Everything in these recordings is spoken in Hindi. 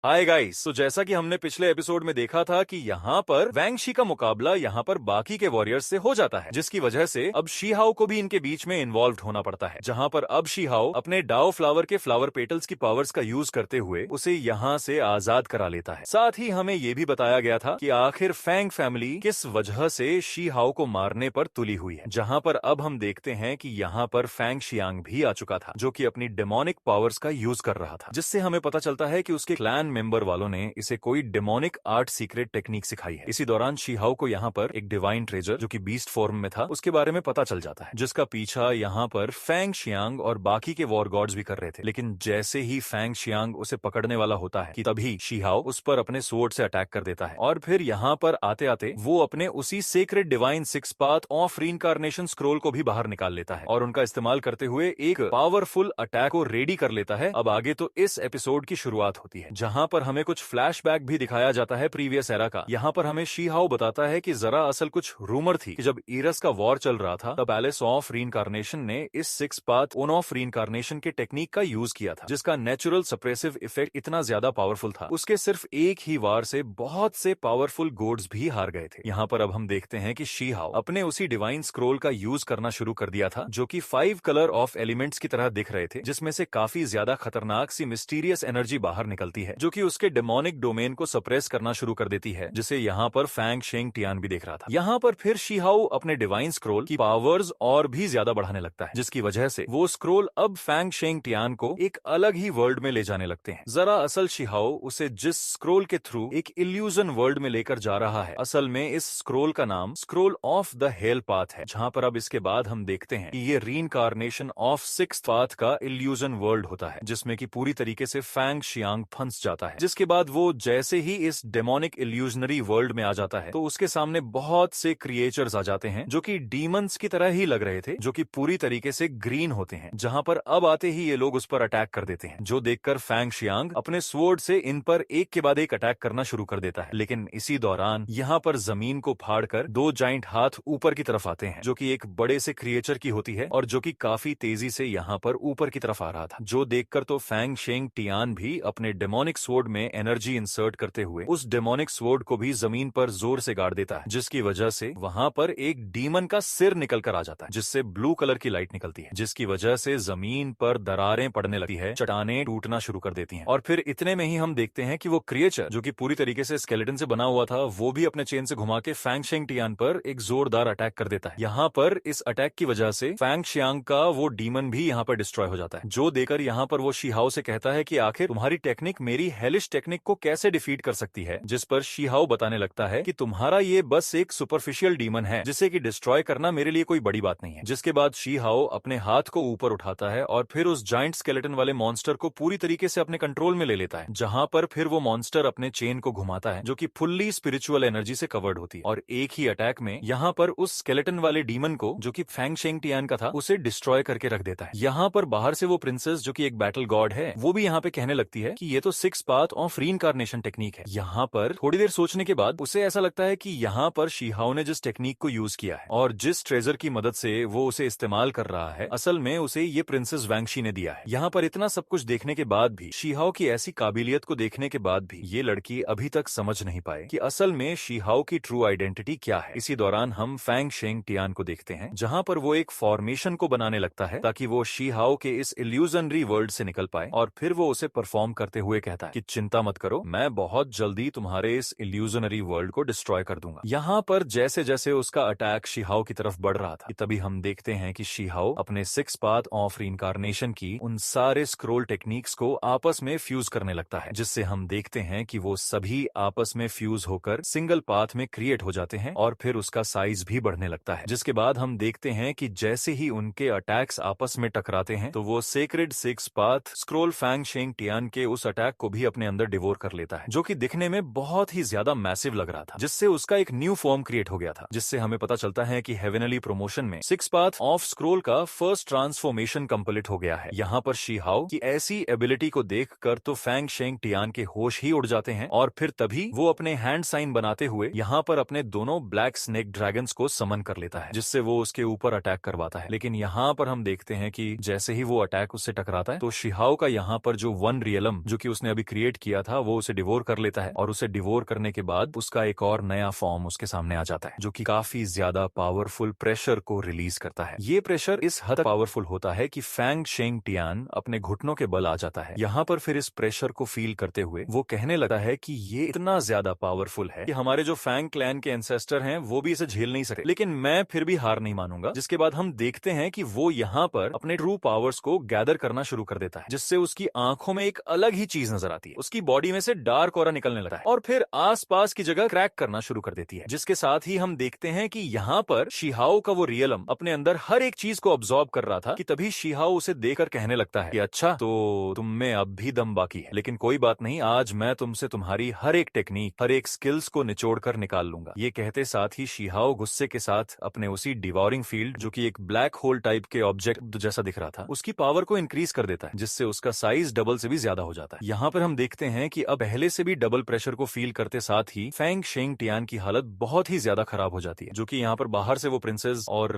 Hi guys. तो जैसा कि हमने पिछले एपिसोड में देखा था कि यहाँ पर वैंगशी का मुकाबला यहाँ पर बाकी के वॉरियर्स से हो जाता है, जिसकी वजह से अब शीहाओ को भी इनके बीच में इन्वॉल्व होना पड़ता है। जहाँ पर अब शीहाओ अपने डाओ फ्लावर के फ्लावर पेटल्स की पावर्स का यूज करते हुए उसे यहाँ से आजाद करा लेता है। साथ ही हमें ये भी बताया गया था कि आखिर फैंग फैमिली किस वजह से शीहाओ को मारने पर तुली हुई है। जहाँ पर अब हम देखते हैं कि यहाँ पर फैंग शियांग भी आ चुका था, जो कि अपनी डेमोनिक पावर्स का यूज कर रहा था, जिससे हमें पता चलता है कि उसके क्लैन मेंबर वालों ने इसे कोई डेमोनिक आर्ट सीक्रेट टेक्निक सिखाई है। इसी दौरान शीहाओ को यहाँ पर एक डिवाइन ट्रेजर जो कि बीस्ट फॉर्म में था उसके बारे में पता चल जाता है, जिसका पीछा यहाँ पर फैंग शियांग और बाकी के वॉर गॉड्स भी कर रहे थे। लेकिन जैसे ही फैंग शियांग उसे पकड़ने वाला होता है कि तभी शीहाओ उस पर अपने स्वॉर्ड से अटैक कर देता है और फिर यहाँ पर आते आते वो अपने उसी secret divine six path of reincarnation scroll को भी बाहर निकाल लेता है और उनका इस्तेमाल करते हुए एक पावरफुल अटैक को रेडी कर लेता है। अब आगे तो इस एपिसोड की शुरुआत होती है, जहां पर हमें कुछ फ्लैशबैक भी दिखाया जाता है प्रीवियस एरा का। यहाँ पर हमें शीहाओ बताता है कि जरा असल कुछ रूमर थी कि जब ईरस का वॉर चल रहा था तब पैलेस ऑफ रीइंकार्नेशन ने इस six path own of reincarnation के टेक्निक का यूज किया था, जिसका नेचुरल सप्रेसिव इफेक्ट इतना ज्यादा पावरफुल था उसके सिर्फ एक ही वार से बहुत से पावरफुल गोड्स भी हार गए थे। यहाँ पर अब हम देखते हैं कि शीहाओ अपने उसी डिवाइन स्क्रोल का यूज करना शुरू कर दिया था, जो कि 5 कलर ऑफ एलिमेंट्स की तरह दिख रहे थे, जिसमें से काफी ज्यादा खतरनाक सी मिस्टीरियस एनर्जी बाहर निकलती है, जो कि उसके डेमोनिक डोमेन को सप्रेस करना शुरू कर देती है, जिसे यहाँ पर फैंग शेंग टियान भी देख रहा था। यहाँ पर फिर शीहाओ अपने डिवाइन स्क्रोल की पावर्स और भी ज्यादा बढ़ाने लगता है, जिसकी वजह से वो स्क्रोल अब फैंग शेंग टियान को एक अलग ही वर्ल्ड में ले जाने लगते हैं। जरा असल शीहाओ उसे जिस स्क्रोल के थ्रू एक इल्यूजन वर्ल्ड में लेकर जा रहा है, असल में इस स्क्रोल का नाम scroll of the hell path है, जहाँ पर अब इसके बाद हम देखते हैं कि ये रीइंकार्नेशन ऑफ सिक्स्थ पाथ का इल्यूजन वर्ल्ड होता है, जिसमें कि पूरी तरीके से फैंग शियांग फंस जाता है। जिसके बाद वो जैसे ही इस डेमोनिक इल्यूजनरी वर्ल्ड में आ जाता है तो उसके सामने बहुत से क्रिएचर्स आ जाते हैं जो कि डीमंस की तरह ही लग रहे थे, जो कि पूरी तरीके से ग्रीन होते हैं। जहां पर अब आते ही ये लोग उस पर अटैक कर देते हैं, जो देखकर फैंग शियांग अपने स्वॉर्ड से इन पर एक के बाद एक अटैक करना शुरू कर देता है। लेकिन इसी दौरान यहाँ पर जमीन को फाड़कर 2 जाइंट हाथ ऊपर की तरफ आते हैं, जो कि एक बड़े से क्रिएचर की होती है और जो कि काफी तेजी से यहाँ पर ऊपर की तरफ आ रहा था, जो देखकर तो फैंग शेंग टियान भी अपने डेमोनिक स्वॉर्ड में एनर्जी इंसर्ट करते हुए उस डेमोनिक स्वॉर्ड को भी जमीन पर जोर से गाड़ देता है, जिसकी वजह से वहां पर एक डीमन का सिर निकल कर आ जाता है, जिससे ब्लू कलर की लाइट निकलती है, जिसकी वजह से जमीन पर दरारें पड़ने लगती है, चट्टानें टूटना शुरू कर देती हैं। और फिर इतने में ही हम देखते हैं कि वो क्रिएचर जो कि पूरी तरीके से स्केलेटन से बना हुआ था, वो भी अपने चेन से घुमा के फैंग शेंग टियान पर एक जोरदार अटैक कर देता है। यहाँ पर इस अटैक की वजह से फैंग शियांग का वो डीमन भी यहाँ पर डिस्ट्रॉय हो जाता है, जो देकर यहाँ पर वो शीहाओ से कहता है कि आखिर तुम्हारी टेक्निक मेरी हेलिश टेक्निक को कैसे डिफीट कर सकती है। जिस पर शीहाओ बताने लगता है कि तुम्हारा ये बस एक सुपरफिशियल डीमन है, जिसे कि डिस्ट्रॉय करना मेरे लिए कोई बड़ी बात नहीं है। जिसके बाद शीहाओ अपने हाथ को ऊपर उठाता है और फिर उस जाइंट स्केलेटन वाले मॉन्स्टर को पूरी तरीके से अपने कंट्रोल में ले लेता है, जहां पर फिर वो मॉन्स्टर अपने चेन को घुमाता है, जो कि फुल्ली स्पिरिचुअल एनर्जी से कवर्ड होती है, और एक ही अटैक में यहाँ पर उस स्केलेटन वाले डीमन को, जो कि फैंग शेंग टियान का था, उसे डिस्ट्रॉय करके रख देता है। यहाँ पर बाहर से वो प्रिंसेस जो कि एक बैटल गॉड है, वो भी यहाँ पे कहने लगती है कि ये तो six path of reincarnation technique है। यहाँ पर थोड़ी देर सोचने के बाद उसे ऐसा लगता है कि यहाँ पर शीहाओ ने जिस टेक्निक को यूज किया है और जिस ट्रेजर की मदद से वो उसे इस्तेमाल कर रहा है, असल में उसे ये प्रिंसेस वैंगशी ने दिया है। यहाँ पर इतना सब कुछ देखने के बाद भी, शीहाओ की ऐसी काबिलियत को देखने के बाद भी, ये लड़की अभी तक समझ नहीं पाए कि असल में शीहाओ की ट्रू आइडेंटिटी क्या है। इसी दौरान हम फैंग शेंग टियान को देखते हैं, जहाँ पर वो एक फॉर्मेशन को बनाने लगता है ताकि वो शीहाओ के इस इल्यूजनरी वर्ल्ड से निकल पाए, और फिर वो उसे परफॉर्म करते हुए कहता है कि चिंता मत करो, मैं बहुत जल्दी तुम्हारे इस इल्यूजनरी वर्ल्ड को डिस्ट्रॉय कर दूंगा। यहाँ पर जैसे जैसे उसका अटैक शीहाओ की तरफ बढ़ रहा था, तभी हम देखते हैं कि शीहाओ अपने सिक्स पाथ ऑफ रीइंकार्नेशन की उन सारे स्क्रोल टेक्निक्स को आपस में फ्यूज करने लगता है, जिससे हम देखते हैं कि वो सभी आपस में फ्यूज होकर सिंगल पाथ में क्रिएट हो जाते हैं और फिर उसका साइज भी बढ़ने लगता है। जिसके बाद हम देखते हैं कि जैसे ही उनके अटैक्स आपस में टकराते हैं तो वो sacred six path scroll Fang Sheng Tian के उस अटैक को भी अपने अंदर डिवोर कर लेता है, जो कि दिखने में बहुत ही ज्यादा मैसिव लग रहा था, जिससे उसका एक न्यू फॉर्म क्रिएट हो गया था, जिससे हमें पता चलता है कि हेवेनली प्रमोशन में सिक्स पाथ ऑफ स्क्रोल का फर्स्ट ट्रांसफॉर्मेशन कंप्लीट हो गया है। यहाँ पर शीहाओ की ऐसी एबिलिटी को देखकर तो फैंग शेंग टियान के होश ही उड़ जाते हैं, और फिर तभी वो अपने हैंड साइन बनाते हुए यहाँ पर अपने दोनों ब्लैक स्नेक ड्रैगन्स को समन कर लेता है, जिससे वो उसके ऊपर अटैक करवाता है। लेकिन यहाँ पर हम देखते हैं कि जैसे ही वो अटैक उससे टकराता है तो शीहाओ का यहाँ पर जो वन रियलम जो कि उसने अभी क्रिएट किया था वो उसे डिवोर कर लेता है, और उसे डिवोर करने के बाद उसका एक और नया फॉर्म उसके सामने आ जाता है जो कि काफी ज्यादा पावरफुल प्रेशर को रिलीज करता है। ये प्रेशर इस हद तक पावरफुल होता है कि फैंग शेंग टियान अपने घुटनों के बल आ जाता है। यहाँ पर फिर इस प्रेशर को फील करते हुए वो कहने लगता है कि ये इतना ज्यादा पावरफुल है कि हमारे जो फैंग क्लैन के एंसेस्टर हैं वो भी इसे झेल नहीं सकते, लेकिन मैं फिर भी हार नहीं मानूंगा। जिसके बाद हम देखते हैं कि वो यहाँ पर अपने ट्रू पावर्स को गैदर करना शुरू कर देता है, जिससे उसकी आंखों में एक अलग ही चीज नजर आती है। उसकी बॉडी में से डार्क ऑरा निकलने लगता है और फिर आसपास की जगह क्रैक करना शुरू कर देती है, जिसके साथ ही हम देखते हैं कि यहाँ पर शिहाओ का वो रियलम अपने अंदर हर एक चीज को ऑब्जॉर्व कर रहा था कि तभी शिहाओ उसे देखकर कहने लगता है कि अच्छा तो तुम में अब भी दम बाकी है, लेकिन कोई बात नहीं, आज मैं तुमसे तुम्हारी हर एक टेक्निक, हर एक स्किल्स को निचोड़ कर निकाल लूंगा। ये कहते साथ ही शिहाओ गुस्से के साथ अपने उसी डिवॉरिंग फील्ड, जो कि एक ब्लैक होल टाइप के ऑब्जेक्ट जैसा दिख रहा था, उसकी पावर को इंक्रीज कर देता है, जिससे उसका साइज डबल से भी ज्यादा हो जाता है। यहाँ पर हम देखते हैं कि अब पहले से भी डबल प्रेशर को फील करते साथ ही फैंग शेंग टियान की हालत बहुत ही ज्यादा खराब हो जाती है, जो कि यहाँ पर बाहर से वो प्रिंसेस और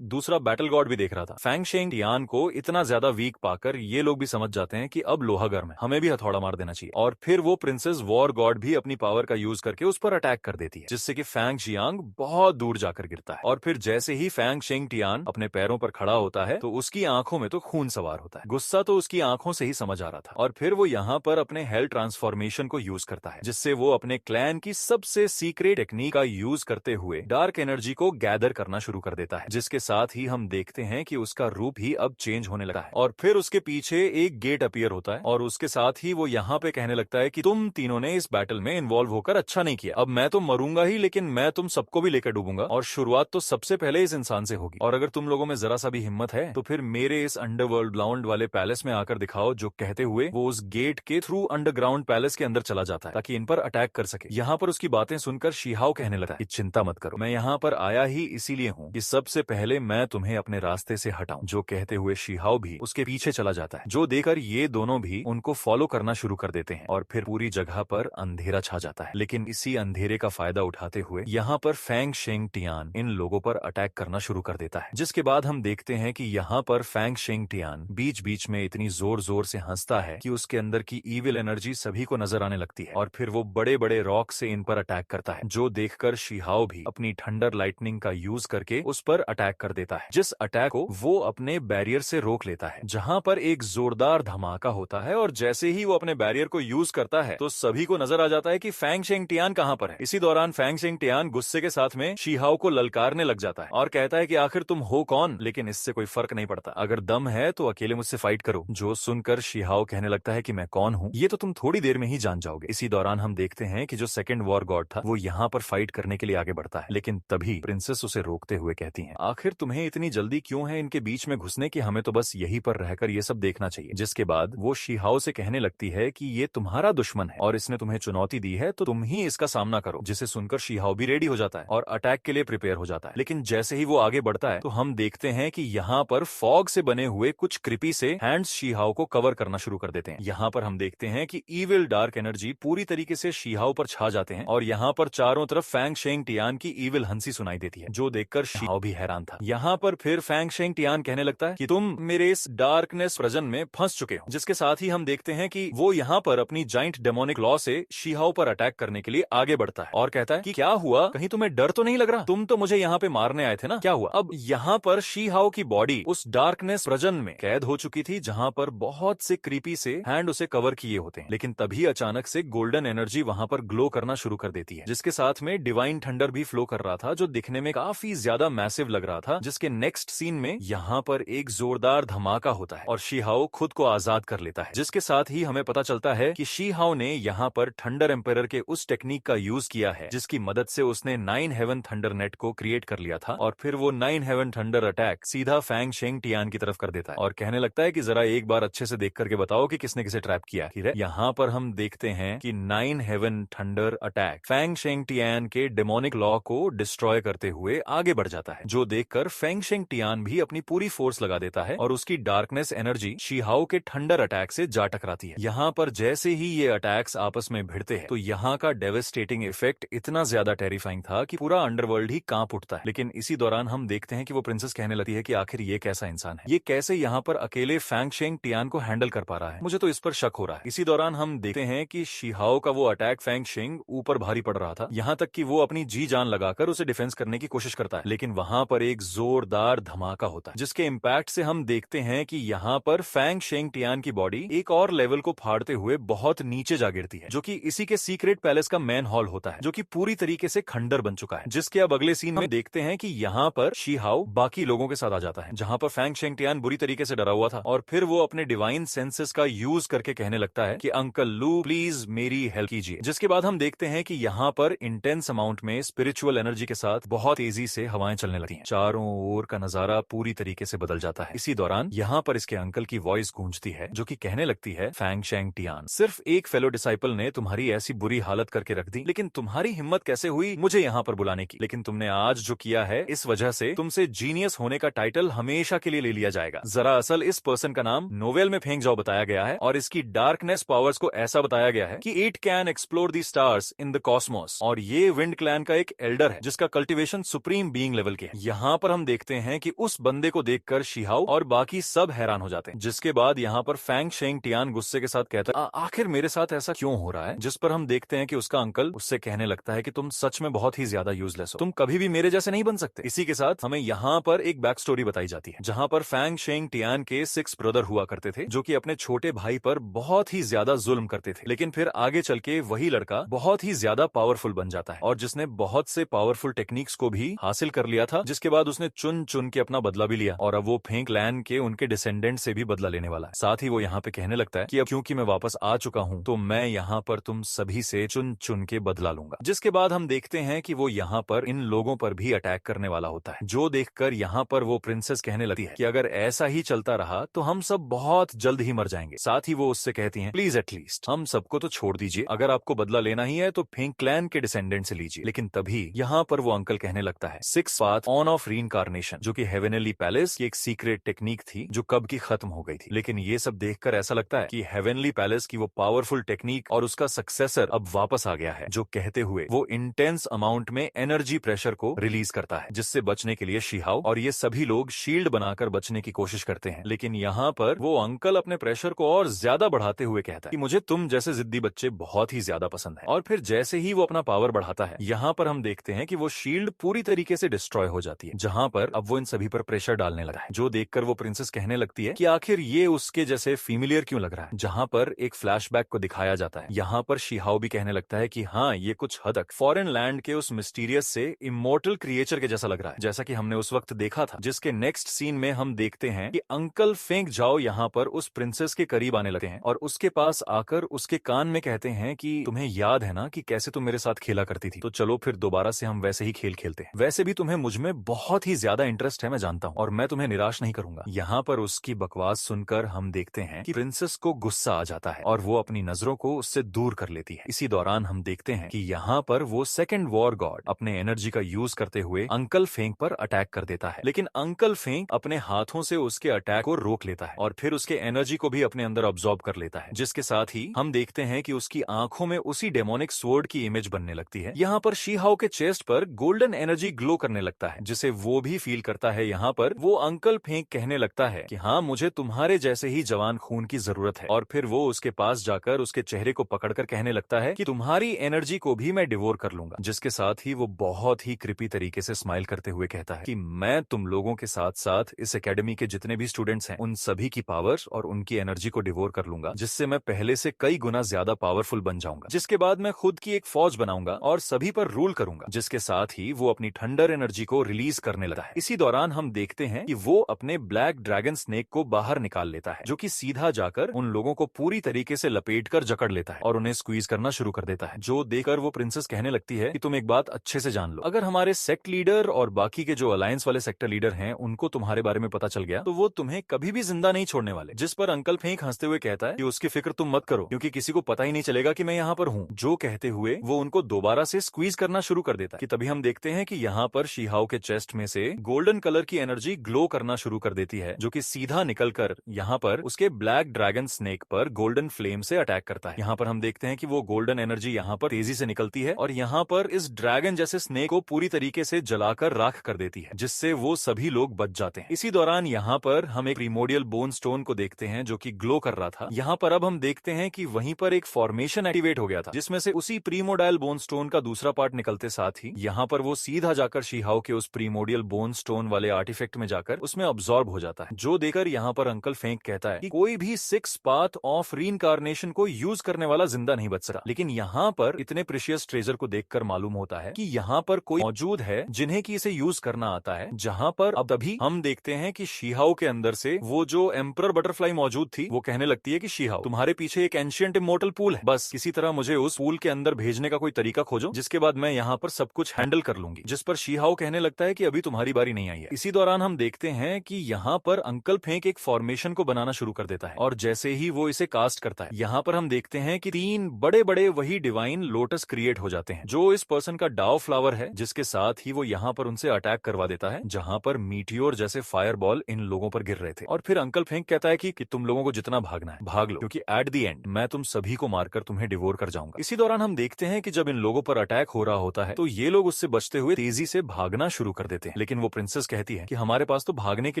दूसरा बैटल गॉड भी देख रहा था। फैंग शेंग टियान को इतना ज्यादा वीक पाकर ये लोग भी समझ जाते हैं कि अब लोहा गर्म है, हमें भी हथौड़ा मार देना चाहिए, और फिर वो प्रिंसेस वॉर गॉड भी अपनी पावर का यूज करके उस पर अटैक कर देती है, जिससे कि फैंग जियांग बहुत दूर जाकर गिरता है। और फिर जैसे ही फैंग शेंग टियान अपने पैरों पर खड़ा होता है तो उसकी आंखों में तो खून सवार होता है। गुस्सा तो उसकी आंखों से ही समझ आ रहा था, और फिर वो यहाँ पर अपने हेल ट्रांसफॉर्मेशन को यूज करता है, जिससे वो अपने क्लैन की सबसे सीक्रेट टेक्निक का यूज करते हुए डार्क एनर्जी को गैदर करना शुरू कर देता है, जिसके साथ ही हम देखते हैं कि उसका रूप ही अब चेंज होने लगा है। और फिर उसके पीछे एक गेट अपीयर होता है, और उसके साथ ही वो यहाँ पे कहने लगता है कि तुम तीनों ने इस बैटल में इन्वॉल्व होकर अच्छा नहीं किया, अब मैं तो मरूंगा ही, लेकिन मैं तुम सबको भी लेकर डूबूंगा, और शुरुआत तो सबसे पहले इस इंसान से होगी, और अगर तुम लोगों में जरा सा भी हिम्मत है तो फिर मेरे इस अंडरवर्ल्ड ग्राउंड वाले पैलेस में आकर दिखाओ। जो कहते हुए वो उस गेट के थ्रू अंडरग्राउंड पैलेस के अंदर चला जाता है ताकि इन पर अटैक कर सके। यहाँ पर उसकी बातें सुनकर शिहाओ कहने लगा कि चिंता मत करो, मैं यहाँ पर आया ही इसीलिए हूँ कि सबसे पहले मैं तुम्हें अपने रास्ते से हटाऊं। जो कहते हुए शिहाओ भी उसके पीछे चला जाता है, जो देखकर ये दोनों भी उनको फॉलो करना शुरू कर देते हैं, और फिर पूरी जगह पर अंधेरा छा जाता है। लेकिन इसी अंधेरे का फायदा उठाते हुए यहाँ पर फैंग शेंग टियान इन लोगों पर अटैक करना शुरू कर देता है, जिसके बाद हम देखते हैं कि यहाँ पर फैंग शेंग टियान बीच बीच में इतनी जोर जोर से हंसता है कि उसके अंदर की ईविल एनर्जी सभी को नजर आने लगती है, और फिर वो बड़े बड़े रॉक से इन पर अटैक करता है, जो देखकर शिहाओ भी अपनी थंडर लाइटनिंग का यूज करके उस पर अटैक कर देता है, जिस अटैक को वो अपने बैरियर से रोक लेता है। जहाँ पर एक जोरदार धमाका होता है, और जैसे ही वो अपने बैरियर को यूज करता है तो सभी को नजर आ जाता है कि फैंग शेंग टियान कहाँ पर है। इसी दौरान फैंग शेंग टियान गुस्से के साथ में शिहाओ को ललकारने लग जाता है और कहता है कि आखिर तुम हो कौन, लेकिन इससे कोई फर्क नहीं पड़ता, अगर दम है तो अकेले मुझसे फाइट करो। जो सुनकर शिहाओ कहने लगता है कि मैं कौन हूँ ये तो तुम थोड़ी देर में ही जान जाओगे। इसी दौरान हम देखते हैं कि जो सेकंड वॉर गॉड था वो यहाँ पर फाइट करने के लिए आगे बढ़ता है, लेकिन तभी प्रिंसेस उसे रोकते हुए कहती है आखिर तुम्हें इतनी जल्दी क्यों है इनके बीच में घुसने की, हमें तो बस यहीं पर रहकर ये सब देखना चाहिए। जिसके बाद वो शिहाओ से कहने लगती है कि ये तुम्हारा दुश्मन है और इसने तुम्हें चुनौती दी है तो तुम ही इसका सामना करो। जिसे सुनकर शिहाओ भी रेडी हो जाता है और अटैक के लिए प्रिपेयर हो जाता है, लेकिन जैसे ही वो आगे बढ़ता है तो हम देखते हैं कि यहाँ पर फॉग से बने हुए कुछ क्रिपी से हैंड्स शिहाओ को कवर करना शुरू कर देते हैं। यहाँ पर हम देखते हैं कि ईविल डार्क एनर्जी पूरी तरीके से शिहाओ पर छा जाते हैं, और यहाँ पर चारों तरफ फैंग शेंग टियान की ईविल हंसी सुनाई देती है, जो देखकर शिहाओ भी हैरान था। यहाँ पर फिर फैंग शेंग टियान कहने लगता है कि तुम मेरे इस डार्कनेस प्रजन में फंस चुके हो। जिसके साथ ही हम देखते हैं कि वो यहाँ पर अपनी जाइंट डेमोनिक लॉ से शिहाओ पर अटैक करने के लिए आगे बढ़ता है और कहता है कि क्या हुआ, कहीं तुम्हें डर तो नहीं लग रहा, तुम तो मुझे यहाँ पे मारने आए थे ना, क्या हुआ। अब यहाँ पर शिहाओ की बॉडी उस डार्कनेस प्रजन में कैद हो चुकी थी, जहाँ पर बहुत से क्रीपी से हैंड उसे कवर किए होते हैं, लेकिन तभी अचानक से गोल्डन एनर्जी वहां पर ग्लो करना शुरू कर देती है, जिसके साथ में डिवाइन थंडर भी फ्लो कर रहा था, जो दिखने में काफी ज्यादा मैसिव लग रहा था। जिसके नेक्स्ट सीन में यहाँ पर एक जोरदार धमाका होता है और शिहाओ खुद को आजाद कर लेता है, जिसके साथ ही हमें पता चलता है कि शिहाओ ने यहाँ पर थंडर एम्पायर के उस टेक्निक का यूज किया है जिसकी मदद से उसने 9 हेवन थंडर नेट को क्रिएट कर लिया था, और फिर वो 9 हेवन थंडर अटैक सीधा फैंग शेंग टियान की तरफ कर देता है और कहने लगता है कि जरा एक बार अच्छे से देख करके बताओ कि किसने किसे ट्रैप किया। यहाँ पर हम देखते हैं कि 9 haven thunder attack Fang Sheng Tian के डेमोनिक लॉ को डिस्ट्रॉय करते हुए आगे बढ़ जाता है, जो देखकर फैंग शेंग टियान भी अपनी पूरी फोर्स लगा देता है और उसकी डार्कनेस एनर्जी शिहाओ के थंडर अटैक से जा टकराती है। यहाँ पर जैसे ही ये अटैक्स आपस में भिड़ते हैं तो यहाँ का डेवेस्टेटिंग इफेक्ट इतना ज्यादा टेरिफाइंग था कि पूरा अंडरवर्ल्ड ही कांप उठता है। लेकिन इसी दौरान हम देखते हैं कि वो प्रिंसेस कहने लगती है कि आखिर ये कैसा इंसान है, ये कैसे यहाँ पर अकेले फैंग शेंग टियान को हैंडल कर पा रहा है, मुझे तो इस पर शक हो रहा है। इसी दौरान हम देखते हैं कि शिहाओ का वो अटैक फैंग शिंग ऊपर भारी पड़ रहा था, यहाँ तक कि वो अपनी जी जान लगाकर उसे डिफेंस करने की कोशिश करता है। लेकिन वहां पर एक जोरदार धमाका होता है, जिसके इम्पैक्ट से हम देखते हैं कि यहाँ पर फैंग शिंग टियान की बॉडी एक और लेवल को फाड़ते हुए बहुत नीचे जा गिरती है, जो कि इसी के सीक्रेट पैलेस का मेन हॉल होता है, जो कि पूरी तरीके से खंडर बन चुका है। जिसके अब अगले सीन में देखते हैं कि यहाँ पर शिहाओ बाकी लोगों के साथ आ जाता है, जहाँ पर फैंग शिंग टियान बुरी तरीके से डरा हुआ था, और फिर वो अपने डिवाइन सेंसेस का यूज करके कहने लगता है कि अंकल लू प्लीज मेरी हेल्प कीजिए। जिसके बाद हम देखते हैं कि यहाँ पर इंटेंस अमाउंट में स्पिरिचुअल एनर्जी के साथ बहुत तेजी से हवाएं चलने लगती हैं। चारों ओर का नजारा पूरी तरीके से बदल जाता है। इसी दौरान यहाँ पर इसके अंकल की वॉइस गूंजती है, जो कि कहने लगती है, फैंग शिंग टियान, सिर्फ एक फेलो डिसाइपल ने तुम्हारी ऐसी बुरी हालत करके रख दी, लेकिन तुम्हारी हिम्मत कैसे हुई मुझे यहाँ पर बुलाने की? लेकिन तुमने आज जो किया है, इस वजह से तुमसे जीनियस होने का टाइटल हमेशा के लिए ले लिया जाएगा। दरअसल इस पर्सन का नाम नोवेल में फेंग जाओ बताया गया है, और इसकी डार्कनेस पावर्स को ऐसा बताया गया है कि it can explore the stars in the Cosmos, और ये विंड क्लैन का एक एल्डर है, जिसका कल्टीवेशन सुप्रीम बीइंग लेवल के है। यहाँ पर हम देखते हैं कि उस बंदे को देखकर शिहाओ और बाकी सब हैरान हो जाते हैं। जिसके बाद यहाँ पर फैंग शिंग टियान गुस्से के साथ कहता है, आखिर मेरे साथ ऐसा क्यों हो रहा है? जिस पर हम देखते हैं कि उसका अंकल उससे कहने लगता है कि तुम सच में बहुत ही ज्यादा यूजलेस हो, तुम कभी भी मेरे जैसे नहीं बन सकते। इसी के साथ हमें यहाँ पर एक बैक स्टोरी बताई जाती है, जहाँ पर फैंग शिंग टियान के 6 ब्रदर हुआ करते थे, जो कि अपने छोटे भाई पर बहुत ही ज्यादा जुल्म करते थे। लेकिन फिर आगे चल के वही लड़का बहुत ही ज्यादा पावरफुल बन जाता है, और जिसने बहुत से पावरफुल टेक्निक्स को भी हासिल कर लिया था। जिसके बाद उसने चुन चुन के अपना बदला भी लिया, और अब वो फेंग क्लैन के उनके डिसेंडेंट से भी बदला लेने वाला है। साथ ही वो यहाँ पे कहने लगता है कि अब क्योंकि मैं वापस आ चुका हूँ, तो मैं यहाँ पर तुम सभी से चुन चुन के बदला लूंगा। जिसके बाद हम देखते हैं कि वो यहाँ पर इन लोगों पर भी अटैक करने वाला होता है, जो देखकर यहाँ पर वो प्रिंसेस कहने लगती है कि अगर ऐसा ही चलता रहा तो हम सब बहुत जल्द ही मर जाएंगे। साथ ही वो उससे कहती हैं, प्लीज एटलीस्ट हम सबको तो छोड़ दीजिए, अगर आपको बदला लेना ही है तो फेंग क्लैन के डिसेंडेंट से लीजिए। लेकिन तभी यहाँ पर वो अंकल कहने लगता है, 6 पाथ ऑन ऑफ रीइंकार्नेशन, जो कि हेवेनली पैलेस की एक सीक्रेट टेक्निक थी, जो कब की खत्म हो गई थी। लेकिन ये सब देखकर ऐसा लगता है कि हेवेनली पैलेस की वो पावरफुल टेक्निक और उसका सक्सेसर अब वापस आ गया है, जो कहते हुए वो इंटेंस अमाउंट में एनर्जी प्रेशर को रिलीज करता है, जिससे बचने के लिए शिहाओ और ये सभी लोग शील्ड बनाकर बचने की कोशिश करते हैं। लेकिन यहाँ पर वो अंकल अपने प्रेशर को और ज्यादा बढ़ाते हुए कहता है कि मुझे तुम जैसे जिद्दी बच्चे बहुत ही ज्यादा पसंद है। और फिर जैसे ही वो अपना पावर बढ़ाता है, यहाँ पर हम देखते हैं कि वो शील्ड पूरी तरीके से डिस्ट्रॉय हो जाती है, जहाँ पर अब वो इन सभी पर प्रेशर डालने लगा है, जो देखकर वो प्रिंसेस कहने लगती है कि आखिर ये उसके जैसे फीमिलियर क्यों लग रहा है। जहाँ पर एक फ्लैशबैक को दिखाया जाता है, यहाँ पर शिहाओ भी कहने लगता है कि हाँ, ये कुछ हद तक फॉरेन लैंड के उस मिस्टीरियस से इमोर्टल क्रिएचर के जैसा लग रहा है, जैसा कि हमने उस वक्त देखा था। जिसके नेक्स्ट सीन में हम देखते हैं कि अंकल फेंग जाओ यहाँ पर उस प्रिंसेस के करीब आने लगते हैं, और उसके पास आकर उसके कान में कहते हैं कि तुम्हें याद है ना कि कैसे तुम मेरे साथ खेला करती थी, तो चलो फिर दोबारा से हम वैसे ही खेल खेलते हैं। वैसे भी तुम्हें मुझ में बहुत ही ज्यादा इंटरेस्ट है, मैं जानता हूँ, और मैं तुम्हें निराश नहीं करूंगा। यहाँ पर उसकी बकवास सुनकर हम देखते हैं कि प्रिंसेस को गुस्सा आ जाता है, और वो अपनी नजरों को उससे दूर कर लेती है। इसी दौरान हम देखते हैं कि यहाँ पर वो सेकंड वॉर गॉड अपने एनर्जी का यूज करते हुए अंकल फेंग पर अटैक कर देता है। लेकिन अंकल फेंग अपने हाथों से उसके अटैक को रोक लेता है, और फिर उसके एनर्जी को भी अपने अंदर ऑब्जॉर्ब कर लेता है। जिसके साथ ही हम देखते हैं कि उसकी आंखों में उसी डेमोनिक स्वॉर्ड की इमेज बनने लगती है। यहाँ पर शिहाओ के चेस्ट पर गोल्डन एनर्जी ग्लो करने लगता है, जिसे वो भी फील करता है। यहाँ पर वो अंकल फेंग कहने लगता है कि हाँ, मुझे तुम्हारे जैसे ही जवान खून की जरूरत है, और फिर वो उसके पास जाकर उसके चेहरे को पकड़कर कहने लगता है कि तुम्हारी एनर्जी को भी मैं डिवोर कर लूंगा। जिसके साथ ही वो बहुत ही क्रिपी तरीके से स्माइल करते हुए कहता है कि मैं तुम लोगों के साथ साथ इस एकेडमी के जितने भी स्टूडेंट्स हैं, उन सभी की पावर और उनकी एनर्जी को डिवोर कर लूंगा, जिससे मैं पहले से कई गुना ज्यादा पावरफुल बन जाऊंगा। जिसके बाद मैं खुद की एक फौज बनाऊंगा और सभी पर रूल करूंगा। जिसके साथ ही वो अपनी थंडर एनर्जी को रिलीज करने लगा है। इसी दौरान हम देखते हैं कि वो अपने ब्लैक ड्रैगन स्नेक को बाहर निकाल लेता है, जो कि सीधा जाकर उन लोगों को पूरी तरीके से लपेटकर जकड़ लेता है और उन्हें स्क्वीज करना शुरू कर देता है। जो देखकर वो प्रिंसेस कहने लगती है कि तुम एक बात अच्छे से जान लो, अगर हमारे सेक्ट लीडर और बाकी के जो अलायंस वाले सेक्टर लीडर हैं उनको तुम्हारे बारे में पता चल गया, तो वो तुम्हें कभी भी जिंदा नहीं छोड़ने वाले। जिस पर अंकल फेंक हंसते हुए कहता है कि उसकी फिक्र तुम मत करो, क्योंकि किसी को पता ही नहीं चलेगा कि मैं यहाँ पर हूँ। जो कहते हुए वो उनको दोबारा से स्क्वीज करना शुरू कर देता है कि तभी हम देखते हैं कि यहाँ पर शिहाओ के चेस्ट में से गोल्डन कलर की एनर्जी ग्लो करना शुरू कर देती है, जो कि सीधा निकलकर यहाँ पर उसके ब्लैक ड्रैगन स्नेक पर गोल्डन फ्लेम से अटैक करता है। यहाँ पर हम देखते हैं कि वो गोल्डन एनर्जी यहाँ पर तेजी से निकलती है और यहाँ पर इस ड्रैगन जैसे स्नेक को पूरी तरीके से जलाकर राख कर देती है, जिससे वो सभी लोग बच जाते हैं। इसी दौरान यहाँ पर हम एक प्रीमोडियल बोन स्टोन को देखते हैं जो कि ग्लो कर रहा था। यहाँ पर अब हम देखते हैं कि वहीं पर एक फॉर्मेशन एक्टिवेट हो गया था, जिसमें से उसी प्रीमोडाइल बोन स्टोन का दूसरा पार्ट निकलते साथ ही यहाँ पर वो सीधा जाकर शीहाओ के उस प्रीमोडियल बोन स्टोन वाले आर्टिफैक्ट में जाकर उसमें अब्सॉर्ब हो जाता है, जो देकर यहाँ पर अंकल फेंक कहता है कि कोई भी 6 पाथ ऑफ रीइंकार्नेशन को यूज करने वाला जिंदा नहीं बच सका। लेकिन यहाँ पर इतने प्रीशियस ट्रेजर को देखकर मालूम होता है कि यहाँ पर कोई मौजूद है जिन्हें कि इसे यूज करना आता है। जहाँ पर अब तभी हम देखते हैं कि शीहाओ के अंदर से वो जो एम्परर बटरफ्लाई मौजूद थी वो कहने लगती है कि शीहाओ, तुम्हारे पीछे एक एंशिएंट इमोर्टल पूल है, बस किसी तरह मुझे उस पूल के अंदर भेजने का कोई तरीका खोजो, जिसके बाद मैं यहाँ पर सब कुछ हैंडल कर लूंगी। जिस पर शीहाओ कहने लगता है कि अभी तुम्हारी बारी नहीं आई है। इसी दौरान हम देखते हैं कि यहाँ पर अंकल फेंक एक फॉर्मेशन को बनाना शुरू कर देता है और जैसे ही वो इसे कास्ट करता है, यहाँ पर हम देखते हैं कि 3 बड़े बड़े वही डिवाइन लोटस क्रिएट हो जाते हैं, जो इस पर्सन का डाओ फ्लावर है, जिसके साथ ही वो यहाँ पर उनसे अटैक करवा देता है, जहाँ पर मीटियोर जैसे फायर बॉल इन लोगों पर गिर रहे थे। और फिर अंकल फेंक कहता है कि तुम लोगों को जितना भागना है भाग लो, क्योंकि एट द एंड मैं तुम सभी को मारकर तुम्हें डिवोर कर जाऊंगा। इसी दौरान हम देखते हैं कि जब इन लोगों पर अटैक हो रहा होता है तो ये लोग उससे बचते हुए तेजी से भागना शुरू कर देते हैं, लेकिन वो प्रिंसेस कहती है कि हमारे पास तो भागने के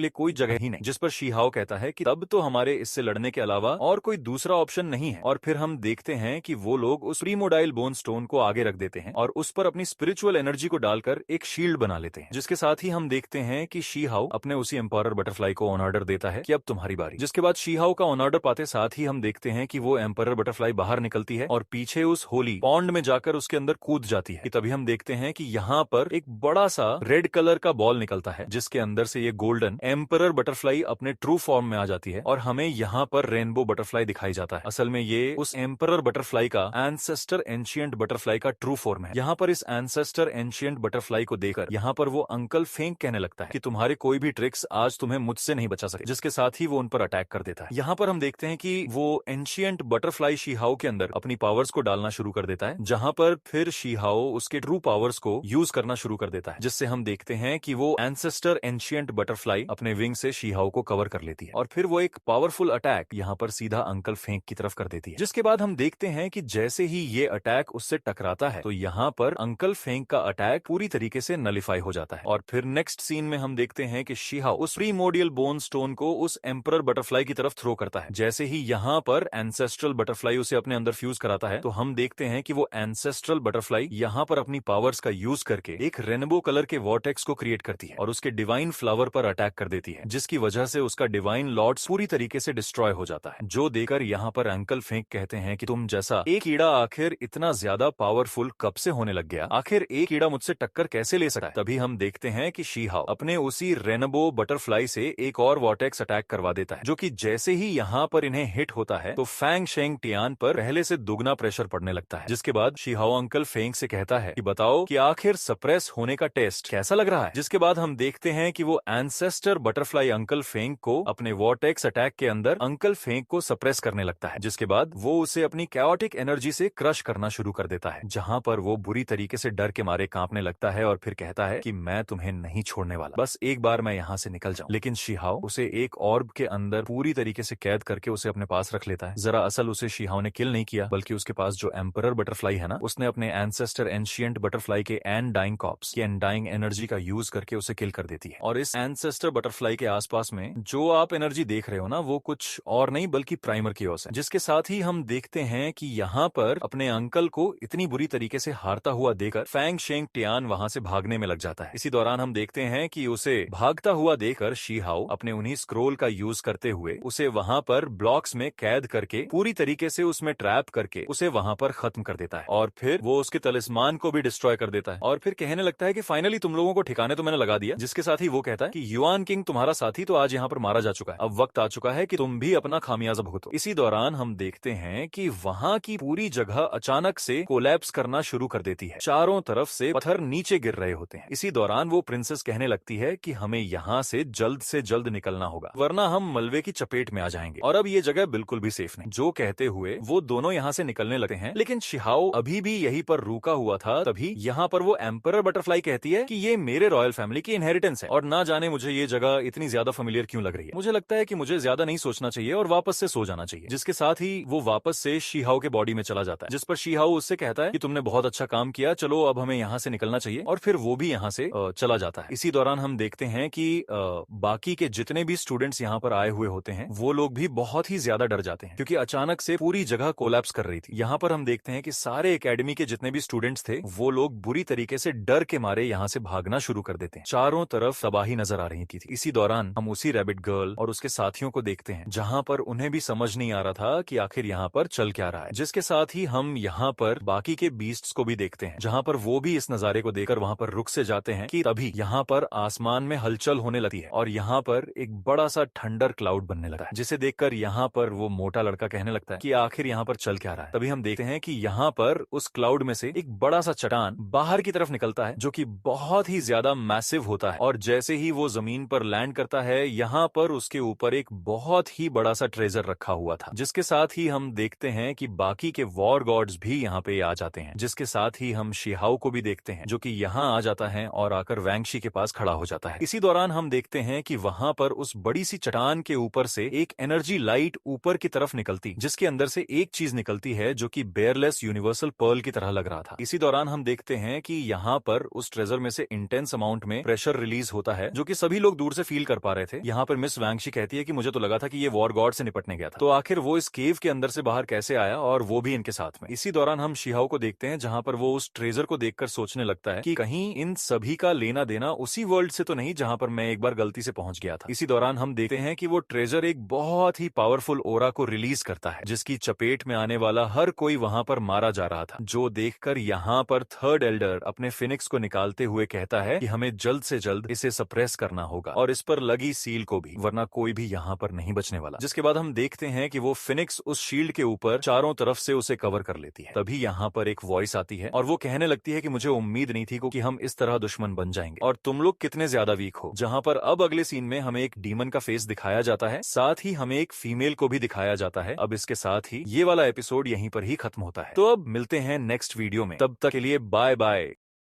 लिए कोई जगह ही नहीं। जिस पर शीहाओ कहता है कि तब तो हमारे इससे लड़ने के अलावा और कोई दूसरा ऑप्शन नहीं है। और फिर हम देखते हैं कि वो लोग उस प्रीमोडाइल बोन स्टोन को आगे रख देते हैं और उस पर अपनी स्पिरिचुअल एनर्जी को डालकर एक शील्ड बना लेते हैं, जिसके साथ ही हम देखते हैं कि शीहाओ अपने उसी एम्पायर बटरफ्लाई को ऑन ऑर्डर देता है कि अब तुम्हारी बारी। जिसके बाद शीहाओ का ऑन ऑर्डर पाते साथ ही हम देखते हैं कि वो एम्पायर बटरफ्लाई बाहर निकलती है और पीछे उस होली पॉन्ड में जाकर उसके अंदर कूद जाती है। तभी हम देखते हैं कि यहाँ पर एक बड़ा सा रेड कलर का बॉल निकलता है, जिसके अंदर से ये गोल्डन एम्पायर बटरफ्लाई अपने ट्रू फॉर्म में आ जाती है और हमें यहाँ पर रेनबो बटरफ्लाई दिखाई जाता है। असल में ये उस एम्पायर बटरफ्लाई का एंसेस्टर एंशिएंट बटरफ्लाई का ट्रू फॉर्म है। यहाँ पर इस एंसेस्टर एंशिएंट बटरफ्लाई को देखकर यहाँ पर वो अंकल फेंक कहने लगता है कि तुम्हारे कोई भी ट्रिक्स आज तुम्हें मुझसे नहीं बचा सके, जिसके साथ ही वो उन पर अटैक कर देता है। यहाँ पर हम देखते हैं कि वो एंशिएंट बटरफ्लाई शीहाओ के अंदर अपनी पावर्स को डालना शुरू कर देता है, जहां पर फिर शीहाओ उसके ट्रू पावर्स को यूज करना शुरू कर देता है, जिससे हम देखते हैं कि वो एंसेस्टर एंशिएंट बटरफ्लाई अपने विंग से शीहाओ को कवर कर लेती है और फिर वो एक पावरफुल अटैक यहाँ पर सीधा अंकल फेंक की तरफ कर देती है। जिसके बाद हम देखते हैं कि जैसे ही ये अटैक उससे टकराता है तो यहाँ पर अंकल फेंक का अटैक पूरी तरीके से नलिफाई हो जाता है और फिर नेक्स्ट सीन में हम देखते हैं कि शीहाओ उस प्रीमोडियल बोन स्टोन को उस एम्परर बटरफ्लाई की तरफ थ्रो करता है। जैसे ही यहाँ पर एंसेस्ट्रल बटरफ्लाई उसे अपने अंदर फ्यूज कराता है तो हम देखते हैं कि वो एंसेस्ट्रल बटरफ्लाई यहाँ पर अपनी पावर्स का यूज करके एक रेनबो कलर के वॉर्टेक्स को क्रिएट करती है और उसके डिवाइन फ्लावर पर अटैक कर देती है, जिसकी वजह से उसका डिवाइन लॉर्ड पूरी तरीके से डिस्ट्रॉय हो जाता है। जो देकर यहाँ पर अंकल फेंक कहते हैं कि तुम जैसा एक कीड़ा आखिर इतना ज्यादा पावरफुल कब से होने लग गया, आखिर एक कीड़ा मुझसे टक्कर कैसे ले सकता है। तभी हम देखते हैं कि शीहाओ अपने उसी रेनबो बटरफ्लाई से एक और वॉर्टेक्स अटैक करवा देता है, जो कि जैसे ही यहाँ पर इन्हें हिट होता है तो फैंग शेंग टियान पर पहले से दुगना प्रेशर पड़ने लगता है। जिसके बाद शीहाओ अंकल फेंग से कहता है कि बताओ कि आखिर सप्रेस होने का टेस्ट कैसा लग रहा है। जिसके बाद हम देखते हैं कि वो एंसेस्टर बटरफ्लाई अंकल फेंग को अपने वॉर्टेक्स अटैक के अंदर अंकल फेंग को सप्रेस करने लगता है, जिसके बाद वो उसे अपनी कैओटिक एनर्जी से क्रश करना शुरू कर देता है, जहां पर वो बुरी तरीके से डर के मारे कांपने लगता है और फिर कहता है कि मैं तुम्हें नहीं छोड़ने वाला, बस एक बार मैं यहाँ से निकल जाऊं। लेकिन शीहाओ उसे एक ऑर्ब के अंदर पूरी तरीके से कैद करके उसे अपने पास रख लेता है। जरा असल उसे शीहाओ ने किल नहीं किया, बल्कि उसके पास जो एम्परर बटरफ्लाई है ना, उसने अपने एंसेस्टर एंशिएंट बटरफ्लाई के एनडाइंग कॉप्स की एनडाइंग एनर्जी का यूज करके उसे किल कर देती है। और इस एंसेस्टर बटरफ्लाई के आसपास में जो आप एनर्जी देख रहे हो ना, वो कुछ और नहीं बल्कि प्राइमर की ओर है। जिसके साथ ही हम देखते हैं कि यहाँ पर अपने अंकल को इतनी बुरी तरीके से हारता हुआ देखकर फैंग शेंग टियान वहां से भागने में लग जाता है। इसी दौरान हम देखते हैं कि उसे भागता हुआ देखकर शीहाओ अपने उन्हीं स्क्रोल का यूज करते हुए उसे वहां पर ब्लॉक्स में कैद करके पूरी तरीके से उसमें ट्रैप करके उसे वहां पर खत्म कर देता है और फिर वो उसके तलिस्मान को भी डिस्ट्रॉय कर देता है और फिर कहने लगता है कि फाइनली तुम लोगों को ठिकाने तो मैंने लगा दिया। जिसके साथ ही वो कहता है कि युआन किंग तुम्हारा साथी तो आज यहाँ पर मारा जा चुका है, अब वक्त आ चुका है कि तुम भी अपना खामियाजा भुगतो। इसी दौरान हम देखते हैं कि वहां की पूरी जगह अचानक से कोलैप्स करना शुरू कर देती है, चारों तरफ से पत्थर नीचे गिर रहे होते हैं। इसी दौरान वो प्रिंसेस कहने लगती है कि हमें यहाँ से जल्द निकलना होगा, वरना हम मलबे की चपेट में आ जाएंगे और अब ये जगह बिल्कुल भी सेफ नहीं। जो कहते हुए वो दोनों यहाँ से निकलने लगते हैं, लेकिन शीहाओ अभी भी यहीं पर रुका हुआ था। तभी यहाँ पर वो एम्परर बटरफ्लाई कहती है कि ये मेरे रॉयल फैमिली की इनहेरिटेंस है और ना जाने मुझे ये जगह इतनी ज्यादा फेमिलियर क्यों लग रही है। मुझे लगता है कि मुझे ज्यादा नहीं सोचना चाहिए और वापस से सो जाना चाहिए। जिसके साथ ही वो वापस से शीहाओ के बॉडी में चला जाता है, जिस पर शीहाओ उससे कहता है कि तुमने बहुत अच्छा काम किया, चलो अब हमें यहाँ से निकलना चाहिए और फिर वो भी यहाँ से चला जाता है। इसी दौरान हम देखते हैं कि बाकी के जितने भी स्टूडेंट्स यहाँ पर आए हुए होते हैं वो लोग भी बहुत ही ज्यादा डर जाते हैं। जाते हैं क्योंकि अचानक से पूरी जगह कोलैप्स कर रही थी। यहाँ पर हम देखते हैं कि सारे एकेडमी के जितने भी स्टूडेंट्स थे वो लोग बुरी तरीके से डर के मारे यहाँ से भागना शुरू कर देते हैं। चारों तरफ तबाही नजर आ रही थी। इसी दौरान हम उसी रैबिट गर्ल और उसके साथियों को देखते हैं जहाँ पर उन्हें भी समझ नहीं आ रहा था कि आखिर यहाँ पर चल क्या रहा है। जिसके साथ ही हम यहाँ पर बाकी के बीस्ट्स को भी देखते हैं जहाँ पर वो भी इस नजारे को देखकर वहाँ पर रुक से जाते हैं कि तभी यहाँ पर आसमान में हलचल होने लगती है और यहाँ पर एक बड़ा सा थंडर क्लाउड बनने लगता है, जिसे देखकर यहाँ पर वो मोटा लड़का कहने लगता है कि आखिर यहाँ पर चल क्या रहा है। तभी हम देखते हैं कि यहाँ पर उस क्लाउड में से एक बड़ा सा चट्टान बाहर की तरफ निकलता है जो कि बहुत ही ज्यादा मैसिव होता है और जैसे ही वो जमीन पर लैंड करता है यहाँ पर उसके ऊपर एक बहुत ही बड़ा सा ट्रेजर रखा हुआ था। जिसके साथ ही हम देखते हैं कि बाकी के वॉर गॉड्स भी यहाँ पे आ जाते हैं। जिसके साथ ही हम शिहाओ को भी देखते हैं जो कि यहाँ आ जाता है और आकर वैंगशी के पास खड़ा हो जाता है। इसी दौरान हम देखते हैं कि वहां पर उस बड़ी सी चट्टान के ऊपर से एक एनर्जी लाइट ऊपर की तरफ निकलती, जिसके अंदर से एक चीज निकलती है जो कि बेयरलेस यूनिवर्सल पर्ल की तरह लग रहा था। इसी दौरान हम देखते हैं कि यहाँ पर उस ट्रेजर में से इंटेंस अमाउंट में प्रेशर रिलीज होता है जो कि सभी लोग दूर से फील कर पा रहे थे। यहाँ पर मिस वैंगशी कहती है कि मुझे तो लगा था कि ये वॉर गॉड से निपटने गया था, तो आखिर वो इस केव के अंदर से बाहर कैसे आया और वो भी इनके साथ में। इसी दौरान हम शिहाओ को देखते हैं जहाँ पर वो उस ट्रेजर को देखकर सोचने लगता है कि कहीं इन सभी का लेना देना उसी वर्ल्ड से तो नहीं जहाँ पर मैं एक बार गलती से पहुंच गया था। इसी दौरान हम देखते हैं कि वो ट्रेजर एक बहुत ही पावरफुल ओरा को रिलीज करता है जिसकी चपेट में आने वाला हर कोई वहां पर मारा जा रहा था, जो देखकर यहाँ पर थर्ड एल्डर अपने फिनिक्स को निकालते हुए कहता है कि हमें जल्द से जल्द इसे सप्रेस करना होगा और इस पर लगी सील को भी, वरना कोई भी यहाँ पर नहीं बचने वाला। जिसके बाद हम देखते हैं कि वो फिनिक्स उस शील्ड के ऊपर चारों तरफ से उसे कवर कर लेती है। तभी यहाँ पर एक वॉइस आती है और वो कहने लगती है कि मुझे उम्मीद नहीं थी कि हम इस तरह दुश्मन बन जाएंगे और तुम लोग कितने ज्यादा वीक हो। जहाँ पर अब अगले सीन में हमें एक डीमन का फेस दिखाया जाता है, साथ ही हमें एक फीमेल को भी दिखाया जाता है। अब इसके साथ ही ये वाला एपिसोड यहीं पर ही खत्म होता है। तो अब मिलते हैं नेक्स्ट वीडियो में, तब तक के लिए बाय बाय।